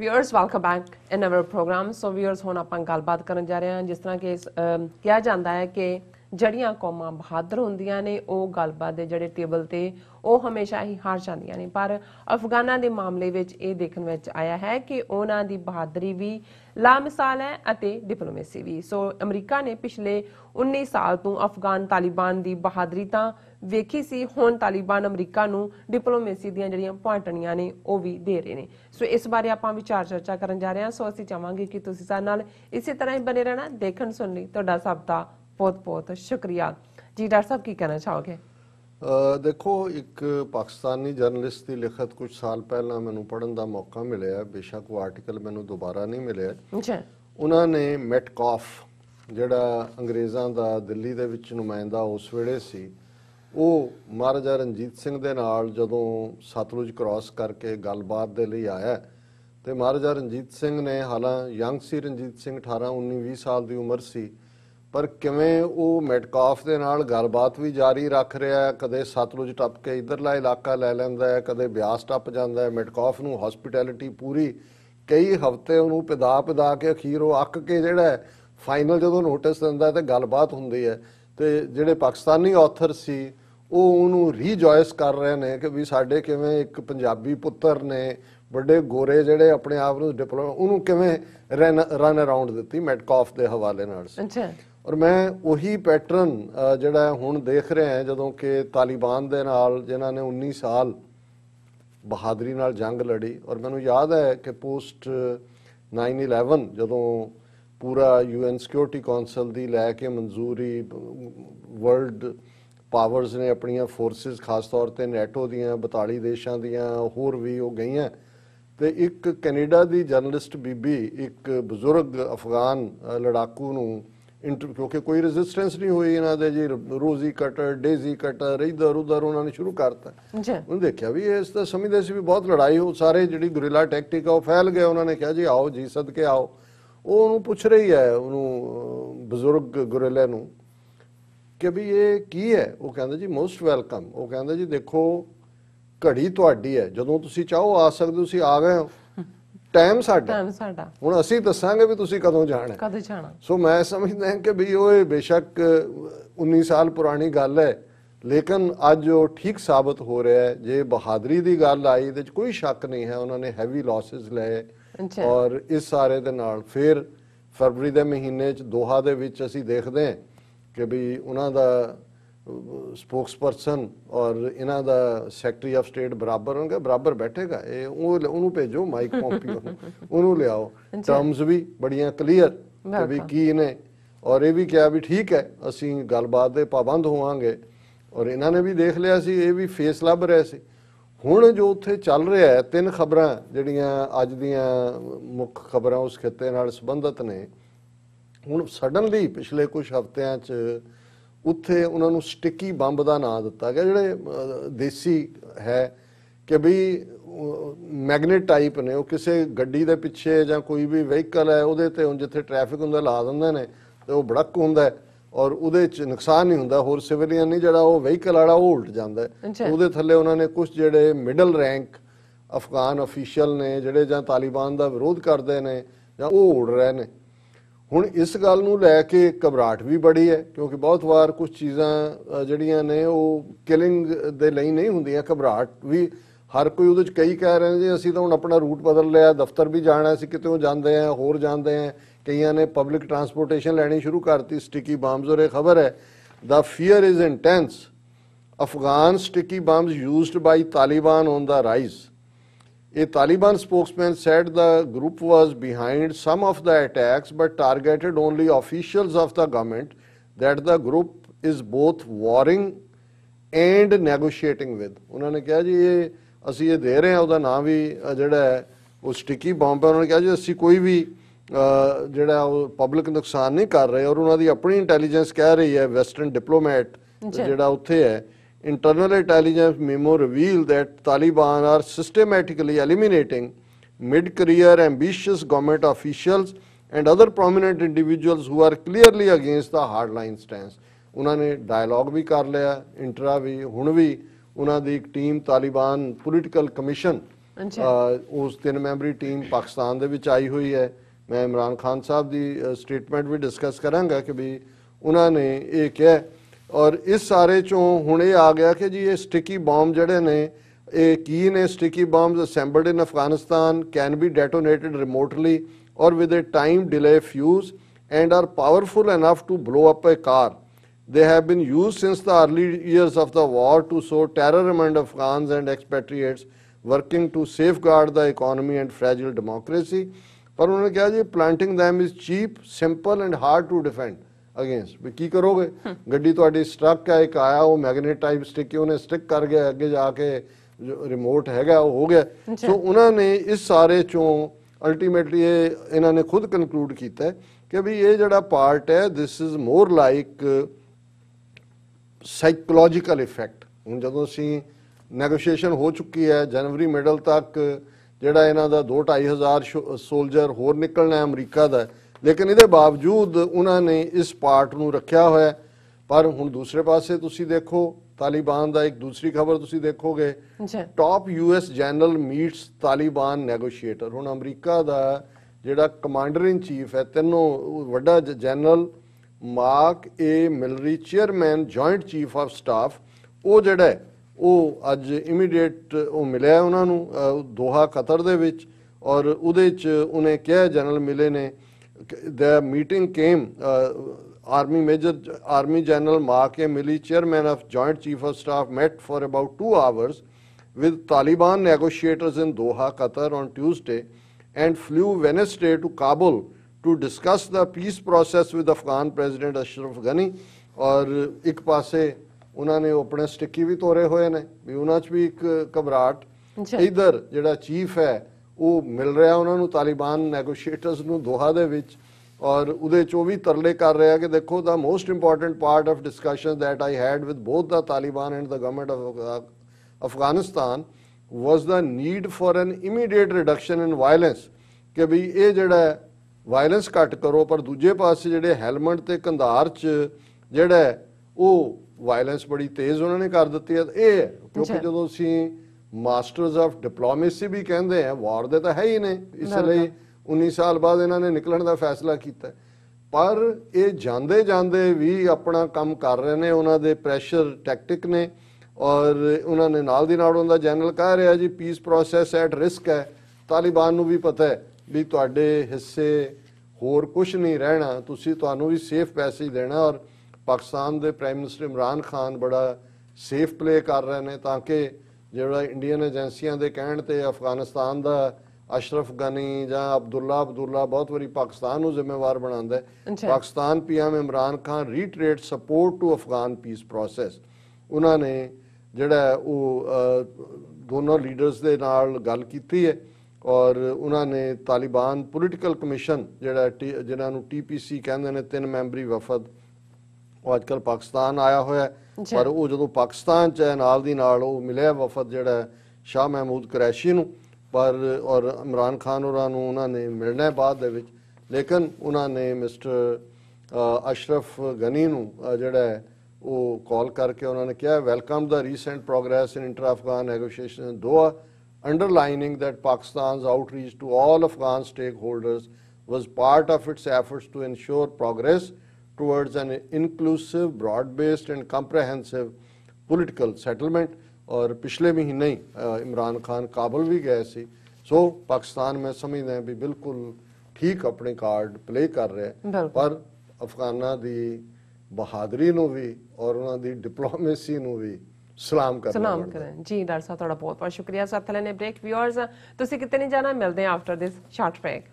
Viewers welcome back in our programme. So viewers हुण आपां गलबात करन जा रहे हैं जिस तरह कि किया जाता है कि जड़ियां कौमां बहादुर होंदियां ने ਉਹ ਗੱਲਬਾਤ ਦੇ ਜਿਹੜੇ ਟੇਬਲ ਤੇ ਉਹ ਹਮੇਸ਼ਾ ਹੀ ਹਾਰ ਜਾਂਦੀਆਂ ਨੇ, ਪਰ ਅਫਗਾਨਾਂ ਦੇ ਮਾਮਲੇ ਵਿੱਚ ਇਹ ਦੇਖਣ ਵਿੱਚ ਆਇਆ ਹੈ ਕਿ ਉਹਨਾਂ ਦੀ ਬਹਾਦਰੀ ਵੀ ਲਾਮਿਸਾਲ ਹੈ ਅਤੇ ਡਿਪਲੋਮੇਸੀ ਵੀ। ਸੋ ਅਮਰੀਕਾ ਨੇ ਪਿਛਲੇ 19 ਸਾਲ ਤੋਂ ਅਫਗਾਨ ਤਾਲਿਬਾਨ ਦੀ ਬਹਾਦਰੀ ਤਾਂ ਵੇਖੀ ਸੀ, ਹੁਣ ਤਾਲਿਬਾਨ ਅਮਰੀਕਾ ਨੂੰ ਡਿਪਲੋਮੇਸੀ ਦੀਆਂ ਜਿਹੜੀਆਂ ਪੁਆਇੰਟਣੀਆਂ ਨੇ ਉਹ ਵੀ ਦੇ ਰਹੇ ਨੇ। ਸੋ ਇਸ ਬਾਰੇ ਆਪਾਂ ਵਿਚਾਰ ਚਰਚਾ ਕਰਨ ਜਾ ਰਹੇ ਹਾਂ। ਸੋ ਅਸੀਂ ਚਾਹਾਂਗੇ ਕਿ ਤੁਸੀਂ ਸਾਡੇ ਨਾਲ ਇਸੇ ਤਰ੍ਹਾਂ ਹੀ ਬਨੇ ਰਹਿਣਾ। ਦੇਖਣ ਸੁਣ ਲਈ ਤੁਹਾਡਾ ਸਭ ਦਾ बहुत बहुत शुक्रिया जी। डॉक्टर साहब की कहना चाहोगे? देखो, एक पाकिस्तानी जर्नलिस्ट की लिखत कुछ साल पहला मैनू पढ़न का मौका मिले, बेशक वो आर्टिकल मैनू दोबारा नहीं मिले। उन्होंने मैटकॉफ जिहड़ा अंग्रेज़ों का दिल्ली दे विच नुमाइंदा उस वेले सी, वो महाराजा रणजीत सिंह दे नाल जदों सतलुज क्रॉस करके गलबात दे लई आया तो महाराजा रणजीत सिंह ने, हालां यंग सी रणजीत सिंह 18-19-20 साल की उम्र सी, पर किवें वो मैटकॉफ के नाल गलबात भी जारी रख रहा है। कदे सतलुज टप के इधरला इलाका लै लैंदा है, कदे ब्यास टप जाता है। मैटकॉफ नूं हॉस्पिटैलिटी पूरी कई हफ्ते उन्होंने पिदा पिदा के अखीर वो अक के जिहड़ा फाइनल जो नोटिस दिंदा तो गलबात हुंदी है। तो जिहड़े पाकिस्तानी ऑथर सी वो उन्होंने रीजॉयस कर रहे हैं कि भी साडे किवें एक पंजाबी पुत्तर ने बड़े गोरे जिहड़े अपने आप नूं उन्होंने किवें रन अराउंड दित्ती मैटकॉफ के हवाले नाल। और मैं वही पैटर्न जिहड़ा हुण देख रहे हैं जदों कि तालिबान दे नाल जिन्हां ने 19 साल बहादरी नाल जंग लड़ी। और मैनूं याद है कि पोस्ट 9/11 जदों पूरा UN सिक्योरिटी कौंसल दी लैके मंजूरी वर्ल्ड पावर्स ने अपनियां फोर्सिस खास तौर पर नैटो दियां 42 देशां दियां होर भी वो गईयां, तो एक कैनेडा दी जर्नलिस्ट बीबी एक बजुर्ग अफगान लड़ाकू नूं क्योंकि कोई रेजिस्टेंस नहीं हुई इन्हों दे जी, रोजी कटर डेजी कटर इधर उधर उन्होंने शुरू करता। उन्होंने देखा भी इस तो समझते सी भी बहुत लड़ाई हो, सारे जी गुरिला टैक्टिक है वो फैल गया। उन्होंने कहा जी आओ जी सदके आओ। वो उन्होंने पूछ रही है उन्होंने बजुर्ग गुरिले नूं कि भी ये की है। वो कहते जी मोस्ट वैलकम। वो कहते जी देखो घड़ी तुहाडी है, जदों तुसीं चाहो आ सकदे, तुसीं आ गए हो, टाइम साडा हुण असीं दस्सांगे भी तुसीं कदों जाना। सो मैं समझदा हां कि भी वो बेशक 19 साल पुरानी गल है, लेकिन अज वो ठीक साबित हो रहा है। जे बहादरी की गल आई तो कोई शक नहीं है, उन्होंने हैवी लॉसिस लए। और इस सारे दे नाल फिर फरवरी के महीने दोहा दे विच असीं देखदे हां कि भी उन्हां दा स्पोक्स परसन और इन्हां दा सैकटरी ऑफ स्टेट बराबर होंगे, बराबर बैठेगा। ये उन्होंने भेजो माइक पॉम्पियो उन्होंने लियाओ। टर्म्स भी बड़ियां क्लीयर कि भी की ने, और ये भी क्या भी ठीक है असी गलबात दे पाबंद होवांगे। और इन्हों ने भी देख लिया सी, ये भी फेस लभ रहे सी। हुण जो उत्थे चल रहा है 3 खबरां जिहड़ियां अज दियां मुख खबरां उस खिते नाल संबंधित ने। हुण सडनली पिछले कुछ हफ्तियां च उत्थे उन्होंने स्टिकी बंब का नाम दिता गया, जोड़े देसी है कि भी मैगनेट टाइप ने, वो किसी गड्डी के पिछे या कोई भी व्हीकल है वो जिथे ट्रैफिक होंगे ला देंगे ने, तो वह भड़क होंगे और उहदे च नुकसान नहीं होंदा। होर सिविलियन नहीं जिहड़ा वो व्हीकल वाला वो उल्ट जाता है। उहदे थल्ले उन्होंने कुछ जिहड़े मिडल रैंक अफगान ऑफिशियल ने जिहड़े जां तालिबान का विरोध करते हैं जां वो उड़ रहे हैं। हुण इस गल नूं लैके घबराहट भी बड़ी है, क्योंकि बहुत बार कुछ चीज़ां जिहड़ियां ने वो किलिंग दे लई नहीं हुंदियां। घबराहट भी हर कोई उहदे च कई कह रहे हैं जी असीं तां हुण अपना रूट बदल लिया, दफ्तर भी जाना सी, कितों जाते हैं होर जाते हैं, कईयां ने पब्लिक ट्रांसपोर्टेशन लैनी शुरू करती। स्टिकी बम्ब्स और खबर है the fear is intense, Afghan sticky bombs used by Taliban on the rise. A Taliban spokesman said the group was behind some of the attacks but targeted only officials of the government that the group is both warring and negotiating with. उन्होंने कहा जी ये असी ये दे रहे हैं, उसका नाम भी जिहड़ा है वो स्टिकी बॉम्ब है। उन्होंने कहा जी असी कोई भी जिहड़ा वो पब्लिक नुकसान नहीं कर रहे। और उन्होंने अपनी इंटैलीजेंस कह रही है, वेस्टर्न डिप्लोमैट जिहड़ा उत्थे है, internal intelligence memo revealed that Taliban are systematically eliminating mid-career ambitious government officials and other prominent individuals who are clearly against the hardline stance. उन्होंने डायलॉग भी कर लिया, इंटरा भी, हुण भी उन्होंने एक टीम तालिबान पोलिटिकल कमीशन ਉਸ 3 ਮੈਂਬਰੀ ਟੀਮ ਪਾਕਿਸਤਾਨ ਦੇ ਵਿੱਚ ਆਈ ਹੋਈ ਹੈ। ਮੈਂ ਇਮਰਾਨ ਖਾਨ ਸਾਹਿਬ ਦੀ ਸਟੇਟਮੈਂਟ ਵੀ ਡਿਸਕਸ ਕਰਾਂਗਾ ਕਿ ਵੀ ਉਹਨਾਂ ਨੇ ਇਹ ਕਿਹਾ। ਔਰ ਇਸ ਸਾਰੇ ਚੋਂ ਹੁਣ ਇਹ ਆ ਗਿਆ ਕਿ ਜੀ ਇਹ ਸਟਿਕੀ ਬੰਬ ਜਿਹੜੇ ਨੇ ਇਹ ਕੀ ਨੇ। Sticky bombs assembled in Afghanistan can be detonated remotely or with a time delay fuse and are powerful enough to blow up a car. They have been used since the early years of the war to sow terror among Afghans and expatriates working to safeguard the economy and fragile democracy. पर उन्होंने कहा जी planting them is cheap, simple and hard to defend against. भी की करोगे गड्डी ਤੁਹਾਡੀ ਸਟਰਕ ਹੈ ਇੱਕ ਆਇਆ ਉਹ ਮੈਗਨੇਟ ਟਾਈਪ ਸਟਿਕ ਉਹਨੇ ਸਟਿਕ ਕਰ ਗਿਆ ਅੱਗੇ ਜਾ ਕੇ ਰਿਮੋਟ ਹੈਗਾ ਉਹ ਹੋ ਗਿਆ। ਸੋ ਉਹਨਾਂ ਨੇ ਇਸ ਸਾਰੇ ਚੋਂ ਅਲਟੀਮੇਟਲੀ ਇਹ ਇਹਨਾਂ ਨੇ ਖੁਦ ਕਨਕਲੂਡ ਕੀਤਾ ਕਿ ਵੀ ਇਹ ਜਿਹੜਾ ਪਾਰਟ ਹੈ this is more like psychological effect. ਹੁਣ ਜਦੋਂ ਅਸੀਂ ਨੈਗੋਸ਼ੀਏਸ਼ਨ ਹੋ ਚੁੱਕੀ ਹੈ ਜਨਵਰੀ ਮਿਡਲ ਤੱਕ ਜਿਹੜਾ ਇਹਨਾਂ ਦਾ 2-2.5 ਸੋਲਜਰ ਹੋਰ ਨਿਕਲਣਾ ਅਮਰੀਕਾ ਦਾ, ਲੇਕਿਨ ਇਹਦੇ ਬਾਵਜੂਦ ਉਹਨਾਂ ਨੇ ਇਸ ਪਾਰਟ ਨੂੰ ਰੱਖਿਆ ਹੋਇਆ। ਪਰ ਹੁਣ ਦੂਸਰੇ ਪਾਸੇ ਤੁਸੀਂ ਦੇਖੋ ਤਾਲਿਬਾਨ ਦਾ ਇੱਕ ਦੂਸਰੀ ਖਬਰ ਤੁਸੀਂ ਦੇਖੋਗੇ top US general meets Taliban negotiator. ਹੁਣ ਅਮਰੀਕਾ ਦਾ ਜਿਹੜਾ ਕਮਾਂਡਰ ਇਨ ਚੀਫ ਹੈ ਤਿੰਨੋਂ ਵੱਡਾ general mark A military chairman joint chief of staff ਉਹ ਜਿਹੜਾ ਉਹ ਅੱਜ ਇਮੀਡੀਏਟ ਉਹ ਮਿਲਿਆ ਉਹਨਾਂ ਨੂੰ ਦੋਹਾ ਕਤਰ ਦੇ ਵਿੱਚ। ਔਰ ਉਹਦੇ 'ਚ ਉਹਨੇ ਕਿਹਾ ਜਨਰਲ ਮਿਲੇ ਨੇ the meeting came Army General Mark A. Milley, chairman of Joint Chief of Staff, met for about 2 hours with Taliban negotiators in Doha, Qatar on Tuesday and flew Wednesday to Kabul to discuss the peace process with Afghan President Ashraf Ghani. और एक पासे उन्होंने अपने sticky भी तोड़े हुए ने भी उन्होंने भी एक घबराहट। इधर जिहड़ा चीफ है वो मिल रहा उन्होंने तालिबान नैगोशिएटर्स नूं दोहा दे विच और ਉਹਦੇ 'ਚੋਂ ਵੀ ਤਰਲੇ ਕਰ ਰਿਹਾ ਕਿ ਦੇਖੋ the most important part of discussion that I had with both the Taliban and the government of Afghanistan was the need for an immediate reduction in violence ਕਿ ਵੀ ਇਹ ਜਿਹੜਾ ਵਾਇਲੈਂਸ ਘੱਟ ਕਰੋ। ਪਰ ਦੂਜੇ ਪਾਸੇ ਜਿਹੜੇ ਹੈਲਮੰਡ ਤੇ ਕੰਧਾਰ 'ਚ ਜਿਹੜਾ ਉਹ ਵਾਇਲੈਂਸ ਬੜੀ ਤੇਜ਼ ਉਹਨਾਂ ਨੇ ਕਰ ਦਿੱਤੀ ਹੈ। ਇਹ ਕਿਉਂਕਿ ਜਦੋਂ ਅਸੀਂ ਮਾਸਟਰਸ ਆਫ ਡਿਪਲੋਮੇਸੀ ਵੀ ਕਹਿੰਦੇ ਆ ਵਾਰ ਦੇ ਤਾਂ ਹੈ ਹੀ ਨੇ, ਇਸ ਲਈ 19 ਸਾਲ ਬਾਅਦ ਇਹਨਾਂ ਨੇ ਨਿਕਲਣ ਦਾ ਫੈਸਲਾ ਕੀਤਾ। ਪਰ ਇਹ ਜਾਂਦੇ ਜਾਂਦੇ ਵੀ ਆਪਣਾ ਕੰਮ ਕਰ ਰਹੇ ਨੇ, ਉਹਨਾਂ ਦੇ ਪ੍ਰੈਸ਼ਰ ਟੈਕਟਿਕ ਨੇ। ਔਰ ਉਹਨਾਂ ਨੇ ਨਾਲ ਦੀ ਨਾਲ ਉਹਦਾ ਜਨਰਲ ਕਹਿ ਰਿਹਾ ਜੀ ਪੀਸ ਪ੍ਰੋਸੈਸ ਐਟ ਰਿਸਕ ਹੈ। ਤਾਲਿਬਾਨ ਨੂੰ ਵੀ ਪਤਾ ਹੈ ਵੀ ਤੁਹਾਡੇ ਹਿੱਸੇ ਹੋਰ ਕੁਝ ਨਹੀਂ ਰਹਿਣਾ, ਤੁਸੀਂ ਤੁਹਾਨੂੰ ਵੀ ਸੇਫ ਪੈਸੇਜ ਦੇਣਾ। ਔਰ ਪਾਕਿਸਤਾਨ ਦੇ ਪ੍ਰਾਈਮ ਮਿਨਿਸਟਰ ਇਮਰਾਨ ਖਾਨ ਬੜਾ ਸੇਫ ਪਲੇ ਕਰ ਰਹੇ ਨੇ ਤਾਂ ਕਿ ਜਿਹੜਾ ਇੰਡੀਅਨ ਏਜੰਸੀਆਂ ਦੇ ਕਹਿਣ ਤੇ ਅਫਗਾਨਿਸਤਾਨ ਦਾ ਅਸ਼ਰਫ ਗਨੀ ਜਾਂ ਅਬਦੁੱਲਾ ਬਹੁਤ ਵਾਰੀ ਪਾਕਿਸਤਾਨ ਨੂੰ ਜ਼ਿੰਮੇਵਾਰ ਬਣਾਉਂਦਾ ਹੈ। Pakistan PM Imran Khan reiterate support to Afghan peace process. ਉਹਨਾਂ ਨੇ ਜਿਹੜਾ ਉਹ ਦੋਨੋਂ ਲੀਡਰਸ ਦੇ ਨਾਲ ਗੱਲ ਕੀਤੀ ਹੈ ਔਰ ਉਹਨਾਂ ਨੇ ਤਾਲਿਬਾਨ ਪੋਲੀਟੀਕਲ ਕਮਿਸ਼ਨ ਜਿਹੜਾ ਜਿਨ੍ਹਾਂ ਨੂੰ TPC ਕਹਿੰਦੇ ਨੇ 3 ਮੈਂਬਰੀ ਵਫਦ ਉਹ ਅੱਜ ਕੱਲ੍ਹ ਪਾਕਿਸਤਾਨ ਆਇਆ ਹੋਇਆ। ਪਰ ਉਹ ਜਦੋਂ ਪਾਕਿਸਤਾਨ 'ਚ ਹੈ ਨਾਲ ਦੀ ਨਾਲ ਉਹ ਮਿਲਿਆ ਵਫਦ ਜਿਹੜਾ ਸ਼ਾਹ ਮਹਿਮੂਦ ਕੁਰੈਸ਼ੀ ਨੂੰ। ਪਰ ਔਰ ਇਮਰਾਨ ਖਾਨ ਹੋਰਾਂ ਨੂੰ ਉਹਨਾਂ ਨੇ ਮਿਲਣਾ ਬਾਅਦ ਦੇ ਵਿੱਚ, ਲੇਕਿਨ ਉਹਨਾਂ ਨੇ ਮਿਸਟਰ ਅਸ਼ਰਫ ਗਨੀ ਨੂੰ ਜਿਹੜਾ ਉਹ ਕਾਲ ਕਰਕੇ ਉਹਨਾਂ ਨੇ ਕਿਹਾ ਵੈਲਕਮ ਦਾ ਰੀਸੈਂਟ ਪ੍ਰੋਗਰੈਸ ਇਨ ਇੰਟਰ ਅਫਗਾਨ ਨੈਗੋਸ਼ੀਏਸ਼ਨ ਇਨ ਦੋਹਾ underlining that Pakistan's outreach to all Afghan stakeholders was part of its efforts to ensure progress towards an inclusive, broad-based and comprehensive political settlement। और पिछले महीने ही इमरान खान काबुल भी गए सी। सो पाकिस्तान में समझते हैं भी बिल्कुल ठीक अपने कार्ड प्ले कर रहे हैं। पर अफगाना दी बहादरी नूं भी और उन्हां दी डिप्लोमेसी नूं भी सलाम करें। जी डॉक्टर साहब थोड़ा बहुत बहुत शुक्रिया। साथ लेने ब्रेक व्यूअर्स तुसी कितने नहीं जाना, मिलते हैं आफ्टर दिस शॉर्ट ब्रेक।